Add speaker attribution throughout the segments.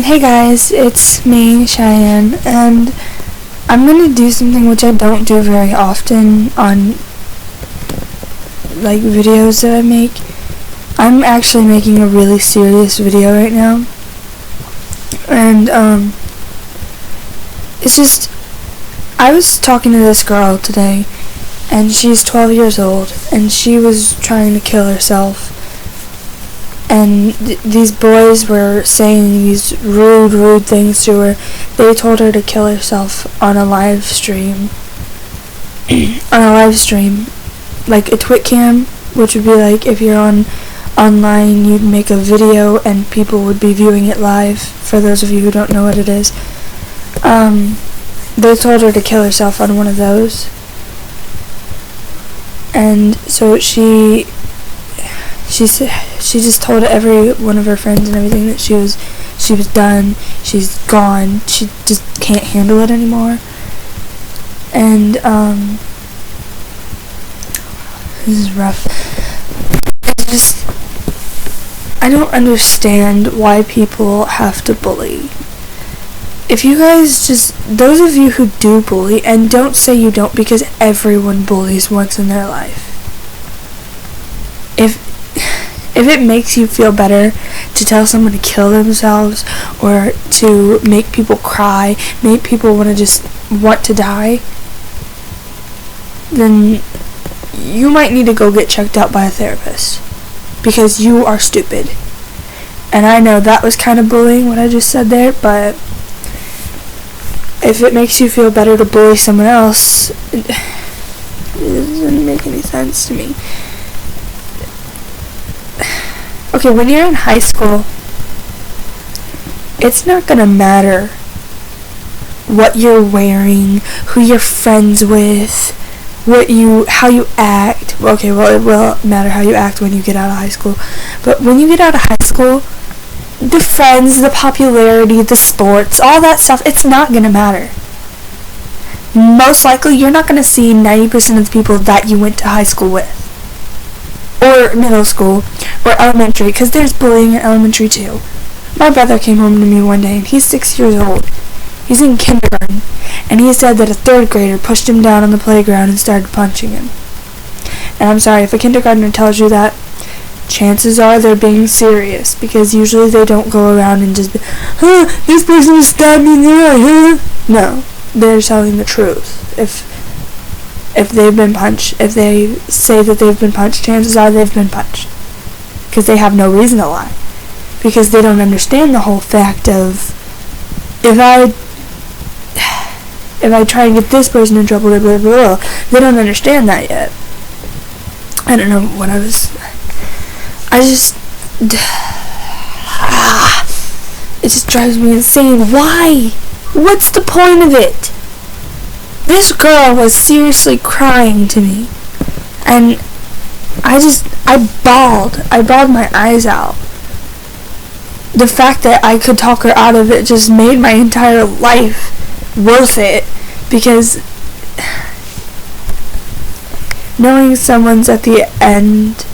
Speaker 1: Hey guys, it's me, Cheyenne, and I'm gonna do something which I don't do very often on, videos that I make. I'm actually making a really serious video right now, and, it's just, I was talking to this girl today, and she's 12 years old, and she was trying to kill herself. And these boys were saying these rude things to her. They told her to kill herself on a live stream. Like a Twit cam, which would be like if you're online, you'd make a video and people would be viewing it live, for those of you who don't know what it is. They told her to kill herself on one of those. And so she just told every one of her friends and everything that she was done, she's gone, she just can't handle it anymore. And this is rough. I don't understand why people have to bully. If you guys those of you who do bully, and don't say you don't, because everyone bullies once in their life. If it makes you feel better to tell someone to kill themselves, or to make people cry, make people want to die, then you might need to go get checked out by a therapist, because you are stupid. And I know that was kind of bullying, what I just said there, but if it makes you feel better to bully someone else, it doesn't make any sense to me. Okay, when you're in high school, it's not gonna matter what you're wearing, who you're friends with, how you act. Okay, well, it will matter how you act when you get out of high school. But when you get out of high school, the friends, the popularity, the sports, all that stuff, it's not gonna matter. Most likely, you're not gonna see 90% of the people that you went to high school with, or middle school, or elementary, because there's bullying in elementary too. My brother came home to me one day, and he's 6 years old. He's in kindergarten, and he said that a third grader pushed him down on the playground and started punching him. And I'm sorry, if a kindergartner tells you that, chances are they're being serious, because usually they don't go around and just be, this person just stabbed me in the eye, No, they're telling the truth. If they've been punched, if they say that they've been punched, chances are they've been punched. Because they have no reason to lie. Because they don't understand the whole fact of, if I try and get this person in trouble, blah, blah, blah, they don't understand that yet. I don't know what it just drives me insane. Why? What's the point of it? This girl was seriously crying to me, and I bawled my eyes out. The fact that I could talk her out of it just made my entire life worth it, because knowing someone's at the end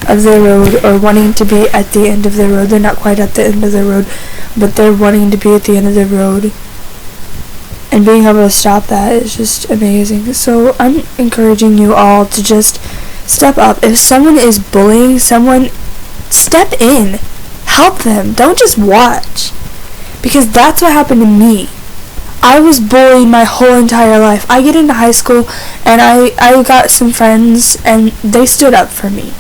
Speaker 1: of their road, or wanting to be at the end of their road, they're not quite at the end of their road, but they're wanting to be at the end of their road, and being able to stop that is just amazing. So I'm encouraging you all to just step up. If someone is bullying someone, step in. Help them. Don't just watch. Because that's what happened to me. I was bullied my whole entire life. I get into high school, and I got some friends, and they stood up for me.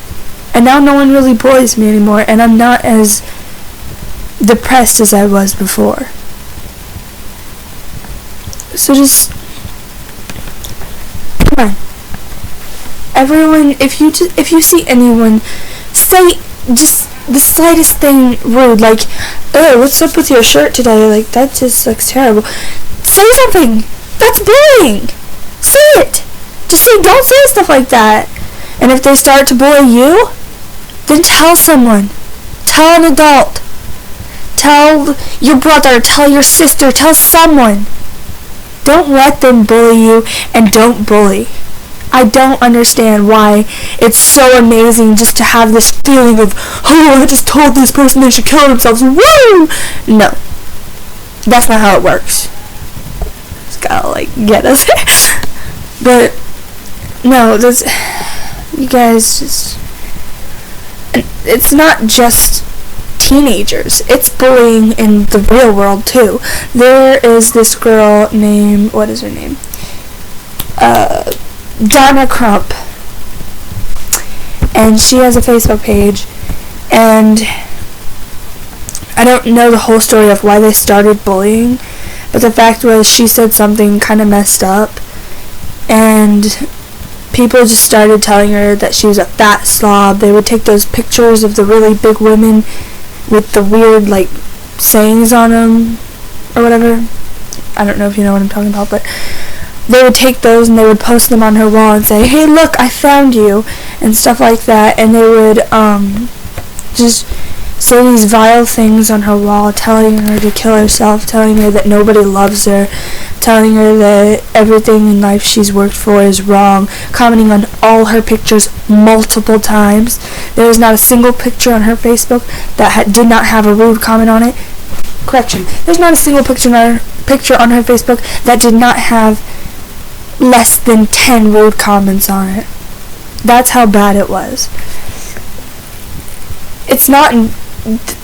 Speaker 1: And now no one really bullies me anymore, and I'm not as depressed as I was before. So just, come on. Everyone, if you see anyone say just the slightest thing rude, like, oh, what's up with your shirt today? Like, that just looks terrible. Say something. That's bullying. Say it. Just don't say stuff like that. And if they start to bully you, then tell someone. Tell an adult. Tell your brother. Tell your sister. Tell someone. Don't let them bully you, and don't bully. I don't understand why it's so amazing just to have this feeling of, oh, I just told this person they should kill themselves. Woo! No. That's not how it works. It's gotta, like, get us there. But, no, this, you guys just, it's not just teenagers. It's bullying in the real world, too. There is this girl named, what is her name? Donna Crump. And she has a Facebook page, and I don't know the whole story of why they started bullying, but the fact was she said something kind of messed up, and people just started telling her that she was a fat slob. They would take those pictures of the really big women with the weird, like, sayings on them, or whatever. I don't know if you know what I'm talking about, but they would take those and they would post them on her wall and say, hey, look, I found you, and stuff like that. And they would just say these vile things on her wall, telling her to kill herself, telling her that nobody loves her, telling her that everything in life she's worked for is wrong, commenting on all her pictures multiple times. There was not a single picture on her Facebook that did not have a rude comment on it. Correction, there's not a single picture on her Facebook that did not have less than 10 rude comments on it. That's how bad it was. It's not,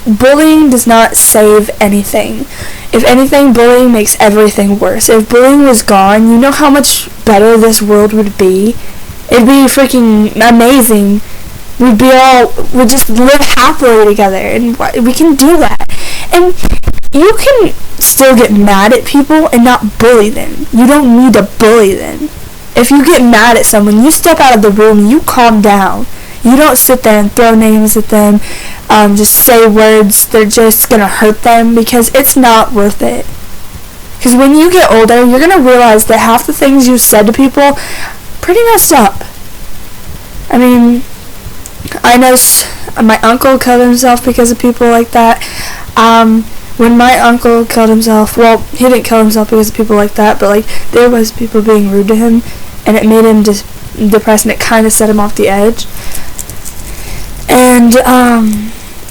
Speaker 1: bullying does not save anything. If anything, bullying makes everything worse. If bullying was gone, you know how much better this world would be? It'd be freaking amazing. We'd just live happily together, and we can do that. And you can still get mad at people and not bully them. You don't need to bully them. If you get mad at someone, you step out of the room, you calm down. You don't sit there and throw names at them, just say words that are just going to hurt them, because it's not worth it. Because when you get older, you're going to realize that half the things you said to people pretty messed up. I mean, I know my uncle killed himself because of people like that. When my uncle killed himself, well, he didn't kill himself because of people like that, but, like, there was people being rude to him, and it made him just depressed, and it kind of set him off the edge. And,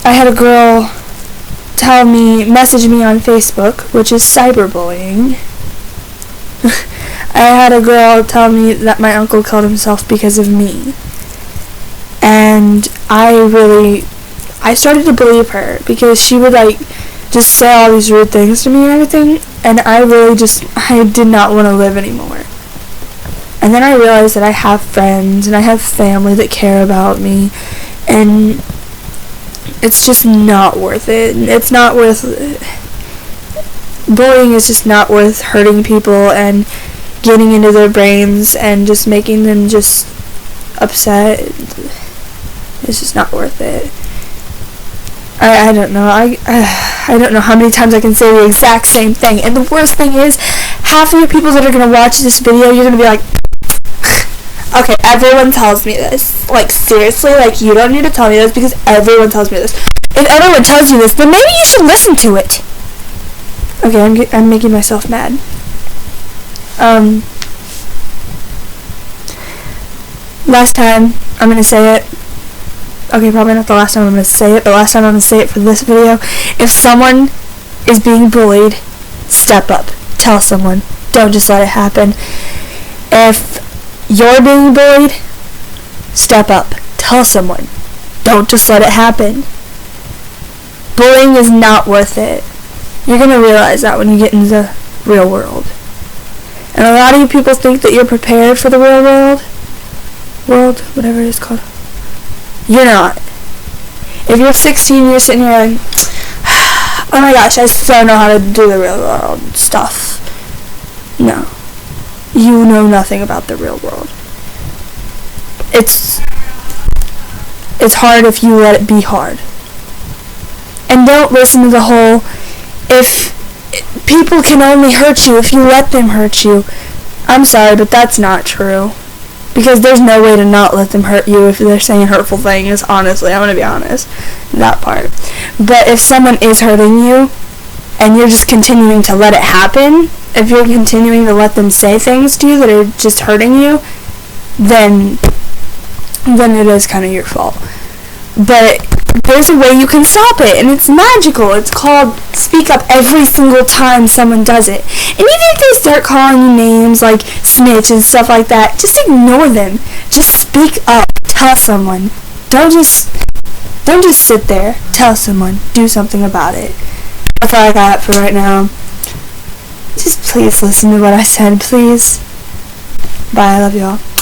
Speaker 1: I had a girl message me on Facebook, which is cyberbullying. I had a girl tell me that my uncle killed himself because of me. And I started to believe her, because she would, like, just say all these rude things to me and everything, and I did not want to live anymore. And then I realized that I have friends, and I have family that care about me, and it's just not worth it. It's not worth, bullying is just not worth hurting people and getting into their brains and just making them just upset. It's just not worth it. I don't know. I don't know how many times I can say the exact same thing. And the worst thing is, half of you people that are going to watch this video, you're going to be like, okay, everyone tells me this. Like, seriously, like, you don't need to tell me this because everyone tells me this. If everyone tells you this, then maybe you should listen to it. Okay, I'm making myself mad. Last time, I'm going to say it. Okay, probably not the last time I'm going to say it, but last time I'm going to say it for this video. If someone is being bullied, step up. Tell someone. Don't just let it happen. If you're being bullied, step up. Tell someone. Don't just let it happen. Bullying is not worth it. You're going to realize that when you get into the real world. And a lot of you people think that you're prepared for the real world. Whatever it is called. You're not. If you're 16, you're sitting here and, oh my gosh, I so know how to do the real world stuff. No. You know nothing about the real world. It's hard if you let it be hard. And don't listen to the whole, if people can only hurt you if you let them hurt you. I'm sorry, but that's not true. Because there's no way to not let them hurt you if they're saying hurtful things, honestly. I'm going to be honest. That part. But if someone is hurting you, and you're just continuing to let it happen, if you're continuing to let them say things to you that are just hurting you, then it is kind of your fault. But there's a way you can stop it, and it's magical. It's called speak up every single time someone does it. And even if they start calling you names like snitch and stuff like that, just ignore them. Just speak up. Tell someone. Don't just sit there. Tell someone. Do something about it. That's all I got for right now. Just please listen to what I said, please. Bye, I love y'all.